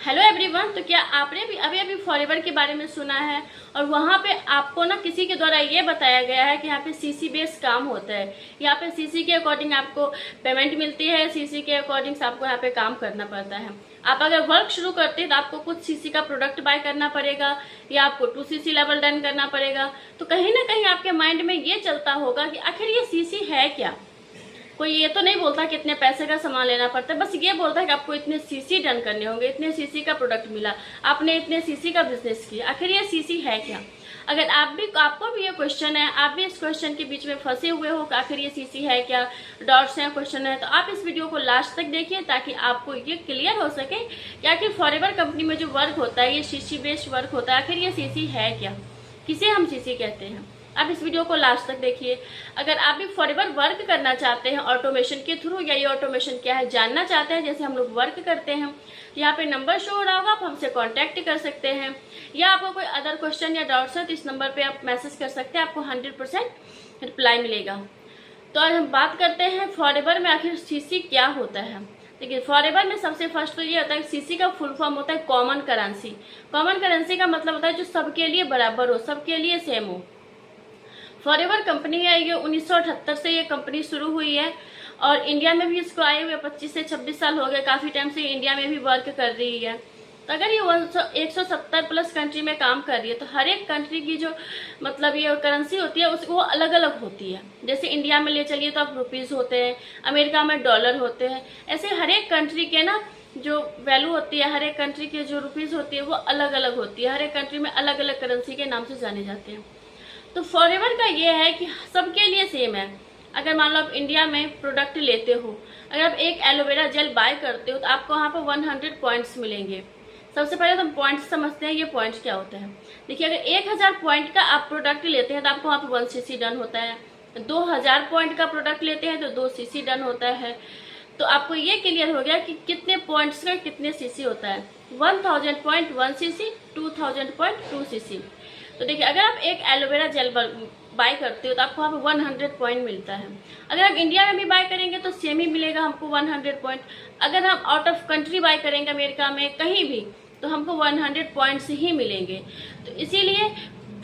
Hello everyone. तो क्या आपने भी अभी फॉरएवर के बारे में सुना है? और वहाँ पे आपको ना किसी के द्वारा ये बताया गया है कि यहाँ पे सीसी बेस्ड काम होता है। यहाँ पे सीसी के अकॉर्डिंग आपको पेमेंट मिलती है, सीसी के अकॉर्डिंग आपको यहाँ पे काम करना पड़ता है। आप अगर वर्क शुरू करते हैं तो आपको कुछ सीसी का प्रोडक्ट बाय करना पड़ेगा या आपको 2cc लेवल डन करना पड़ेगा। तो कहीं ना कहीं आपके माइंड में ये चलता होगा कि आखिर ये सीसी है क्या। कोई ये तो नहीं बोलता कि इतने पैसे का सामान लेना पड़ता है, बस ये बोलता है कि आपको इतने सीसी डन करने होंगे, इतने सीसी का प्रोडक्ट मिला, आपने इतने सीसी का बिजनेस किया। आखिर ये सीसी है क्या? अगर आपको भी ये क्वेश्चन है, आप भी इस क्वेश्चन के बीच में फंसे हुए हो कि आखिर ये सीसी है क्या, डाउट्स हैं, क्वेश्चन है, तो आप इस वीडियो को लास्ट तक देखिए ताकि आपको ये क्लियर हो सके कि आखिर फॉरएवर कंपनी में जो वर्क होता है ये सीसी बेस्ड वर्क होता है। आखिर ये सीसी है क्या, किसे हम सीसी कहते हैं। आप इस वीडियो को लास्ट तक देखिए। अगर आप भी फॉरएवर वर्क करना चाहते हैं ऑटोमेशन के थ्रू, या ये ऑटोमेशन क्या है जानना चाहते हैं जैसे हम लोग वर्क करते हैं, यहाँ पे नंबर शो हो रहा होगा, आप हमसे कांटेक्ट कर सकते हैं। या आपको कोई अदर क्वेश्चन या डाउट्स है तो इस नंबर पे आप मैसेज कर सकते हैं, आपको 100% रिप्लाई मिलेगा। तो आज हम बात करते हैं फॉरएवर में आखिर सीसी क्या होता है। देखिए, फॉरएवर में सबसे फर्स्ट तो ये होता है कि सीसी का फुल फॉर्म होता है कॉमन करेंसी। कॉमन करेंसी का मतलब होता है जो सबके लिए बराबर हो, सबके लिए सेम हो। फॉरएवर कंपनी है, ये 1978 से ये कंपनी शुरू हुई है और इंडिया में भी इसको आए हुए 25 से 26 साल हो गए। काफी टाइम से इंडिया में भी वर्क कर रही है। तो अगर ये 170 प्लस कंट्री में काम कर रही है तो हर एक कंट्री की जो मतलब ये करेंसी होती है वो अलग अलग होती है। जैसे इंडिया में ले चलिए तो आप रुपीज होते हैं, अमेरिका में डॉलर होते हैं। ऐसे हर एक कंट्री के ना जो वैल्यू होती है, हर एक कंट्री की जो रुपीज होती है वो अलग अलग होती है। हर एक कंट्री में अलग अलग करेंसी के नाम से जाने जाते हैं। तो फॉरएवर का ये है कि सबके लिए सेम है। अगर मान लो आप इंडिया में प्रोडक्ट लेते हो, अगर आप एक एलोवेरा जेल बाय करते हो तो आपको वहाँ पर 100 पॉइंट्स मिलेंगे। सबसे पहले तो हम पॉइंट्स समझते हैं, ये पॉइंट्स क्या होता है। देखिए, अगर 1000 पॉइंट का आप प्रोडक्ट लेते हैं तो आपको वहाँ पर 1 cc डन होता है। 2000 पॉइंट का प्रोडक्ट लेते हैं तो 2 cc डन होता है। तो आपको ये क्लियर हो गया कि कितने पॉइंट्स का कितने सीसी होता है। 1000 पॉइंट 1 cc, 2000 पॉइंट 2 cc। तो देखिए, अगर आप एक एलोवेरा जेल बाय करते हो तो आपको वहाँ पे 100 पॉइंट मिलता है। अगर आप इंडिया में भी बाय करेंगे तो सेम ही मिलेगा हमको 100 पॉइंट। अगर हम आउट ऑफ कंट्री बाय करेंगे, अमेरिका में कहीं भी, तो हमको 100 पॉइंट्स ही मिलेंगे। तो इसीलिए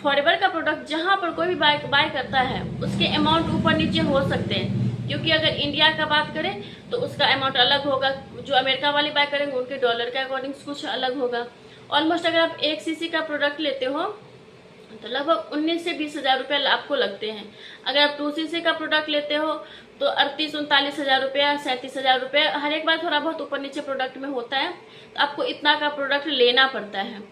फॉरएवर का प्रोडक्ट जहाँ पर कोई भी बाय करता है उसके अमाउंट ऊपर नीचे हो सकते हैं। क्योंकि अगर इंडिया का बात करें तो उसका अमाउंट अलग होगा, जो अमेरिका वाले बाय करेंगे उनके डॉलर के अकॉर्डिंग कुछ अलग होगा। ऑलमोस्ट अगर आप 1 cc का प्रोडक्ट लेते हो तो लगभग 19 से 20 हजार रुपये आपको लगते हैं। अगर आप 2 cc का प्रोडक्ट लेते हो तो 38-39 हजार रुपया, 37 हजार रुपये, हर एक बार थोड़ा बहुत ऊपर नीचे प्रोडक्ट में होता है। तो आपको इतना का प्रोडक्ट लेना पड़ता है।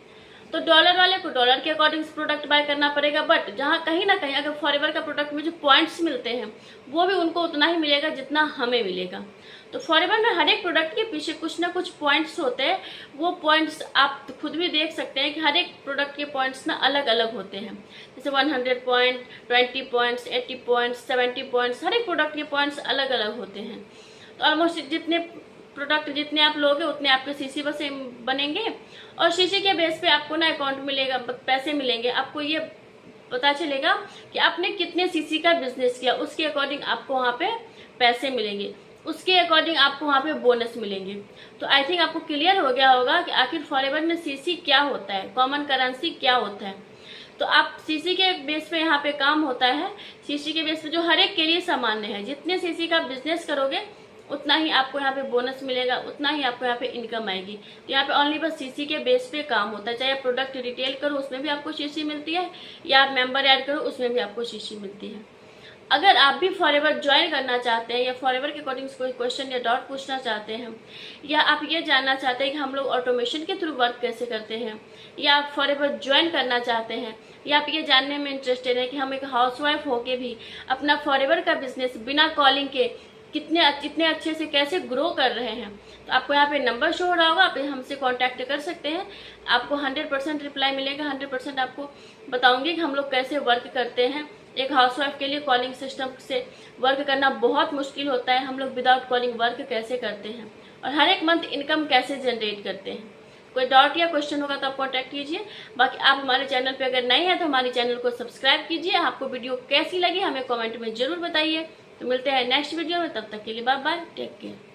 तो डॉलर वाले को डॉलर के अकॉर्डिंग प्रोडक्ट बाय करना पड़ेगा। बट जहाँ कहीं ना कहीं अगर फॉरएवर का प्रोडक्ट में जो पॉइंट्स मिलते हैं वो भी उनको उतना ही मिलेगा जितना हमें मिलेगा। तो फॉरएवर में हर एक प्रोडक्ट के पीछे कुछ ना कुछ पॉइंट्स होते हैं। वो पॉइंट्स आप खुद भी देख सकते हैं कि हर एक प्रोडक्ट के पॉइंट्स ना अलग अलग होते हैं। जैसे 100 पॉइंट, 20 पॉइंट्स, 80 पॉइंट्स, 70 पॉइंट्स, हर एक प्रोडक्ट के पॉइंट्स अलग अलग होते हैं। तो ऑलमोस्ट जितने प्रोडक्ट जितने आप लोगे उतने आपके सीसी बस बनेंगे और सीसी के बेस पे आपको ना अकाउंट मिलेगा, पैसे मिलेंगे। आपको ये पता चलेगा कि आपने कितने सीसी का बिजनेस किया, उसके अकॉर्डिंग आपको वहाँ पे पैसे मिलेंगे, उसके अकॉर्डिंग आपको वहाँ पे बोनस मिलेंगे। तो आई थिंक आपको क्लियर हो गया होगा कि आखिर फॉरएवर में सीसी क्या होता है, कॉमन करेंसी क्या होता है। तो आप सीसी के बेस पे यहाँ पे काम होता है। सीसी के बेस पे जो हर एक के लिए सामान्य है, जितने सीसी का बिजनेस करोगे उतना ही आपको यहाँ पे बोनस मिलेगा, उतना ही आपको यहाँ पे इनकम आएगी। तो यहाँ पे ओनली बस सीसी के बेस पे काम होता है। चाहे आप प्रोडक्ट रिटेल करो उसमें भी आपको सीसी मिलती है, या आप मेंबर ऐड करो उसमें भी आपको सीसी मिलती है। अगर आप भी फॉरएवर ज्वाइन करना चाहते हैं या फॉरएवर के अकॉर्डिंग कोई क्वेश्चन या डाउट पूछना चाहते हैं, या आप ये जानना चाहते हैं कि हम लोग ऑटोमेशन के थ्रू वर्क कैसे करते हैं, या आप फॉरएवर ज्वाइन करना चाहते हैं, या आप ये जानने में इंटरेस्टेड है कि हम एक हाउसवाइफ होके भी अपना फॉरएवर का बिजनेस बिना कॉलिंग के कितने अच्छे से कैसे ग्रो कर रहे हैं, तो आपको यहाँ पे नंबर शो हो रहा होगा, आप हमसे कांटेक्ट कर सकते हैं। आपको 100% रिप्लाई मिलेगा। 100% आपको बताऊंगी कि हम लोग कैसे वर्क करते हैं। एक हाउसवाइफ के लिए कॉलिंग सिस्टम से वर्क करना बहुत मुश्किल होता है। हम लोग विदाउट कॉलिंग वर्क कैसे करते हैं और हर एक मंथ इनकम कैसे जनरेट करते हैं। कोई डाउट या क्वेश्चन होगा तो आप कांटेक्ट कीजिए। बाकी आप हमारे चैनल पे अगर नए हैं तो हमारे चैनल को सब्सक्राइब कीजिए। आपको वीडियो कैसी लगी हमें कमेंट में जरूर बताइए। तो मिलते हैं नेक्स्ट वीडियो में, तब तक के लिए बाय बाय, टेक केयर।